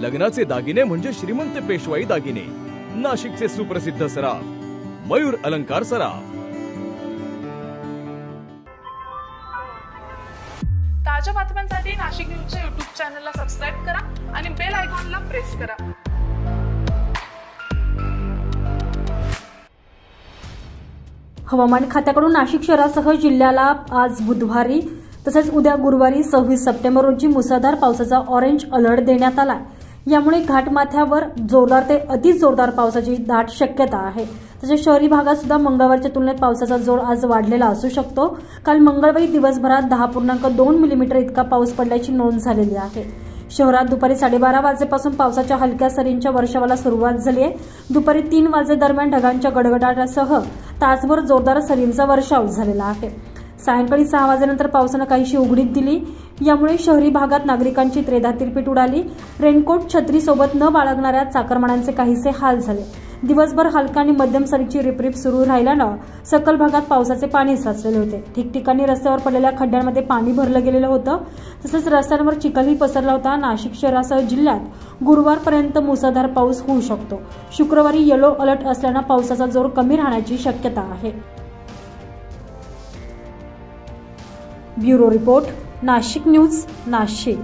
लग्नाचे दागिने म्हणजे श्रीमंत पेशवाई दागिने, नाशिकचे सुप्रसिद्ध सराफ मयूर अलंकार सराफ। ताज्या बातम्यांसाठी नाशिक न्यूजच्या YouTube चॅनलला सबस्क्राइब करा आणि बेल आयकॉनला प्रेस करा। हवामान खात्याकडून नाशिक शहरासह जिल्ह्याला आज बुधवारी तसेच उद्या गुरुवारी 26 सप्टेंबर रोजी मुसळधार पावसाचा ऑरेंज अलर्ट देण्यात आला। यामुळे घाटमाथ्यावर जोरदार ते अति जोरदार पावसाची दाट शक्यता आहे। तसेच शहरी भागात सुद्धा मंगळवारच्या तुलनेत पावसाचा जोर आज वाढलेला असू शकतो। काल मंगळवारी दिवसभरात 10.2 मिलीमीटर इतका पाऊस पडल्याची नोंद झालेली आहे। शहरात दुपारी 12:30 वाजेपासून पावसाच्या हलक्या सरींच्या वर्षावाला सुरुवात झाली आहे। दुपारी 3 वाजेदरम्यान ढगांच्या गडगडाटासह तासभर जोरदार सरींचा वर्षाव झालेला आहे। सायंकाळी 6 वाजेनंतर पावसानं काहीशी उघडीप दिली। यामुळे शहरी भागात नागरिकांची त्रेधा तिरपीट उडाली। रेनकोट छत्री सोबत न बाळगणाऱ्या चाकरमान्यांचे काहीसे हाल झाले। दिवसभर हलका आणि मध्यम सरीची रिपरिप सुरू राहिल्यानं सकल भागात पावसाचे पाणी साचलेले होते। ठिकठिकाणी रस्त्यावर पडलेल्या खड्ड्यांमध्ये पाणी भरलं गेलेलं होतं। तसंच रस्त्यांवर चिखलही पसरला होता। नाशिक शहरासह जिल्ह्यात गुरुवारपर्यंत मुसळधार पाऊस होऊ शकतो। शुक्रवारी येलो अलर्ट असल्यानं पावसाचा जोर कमी राहण्याची शक्यता आहे। Bureau report, Nashik news, Nashik.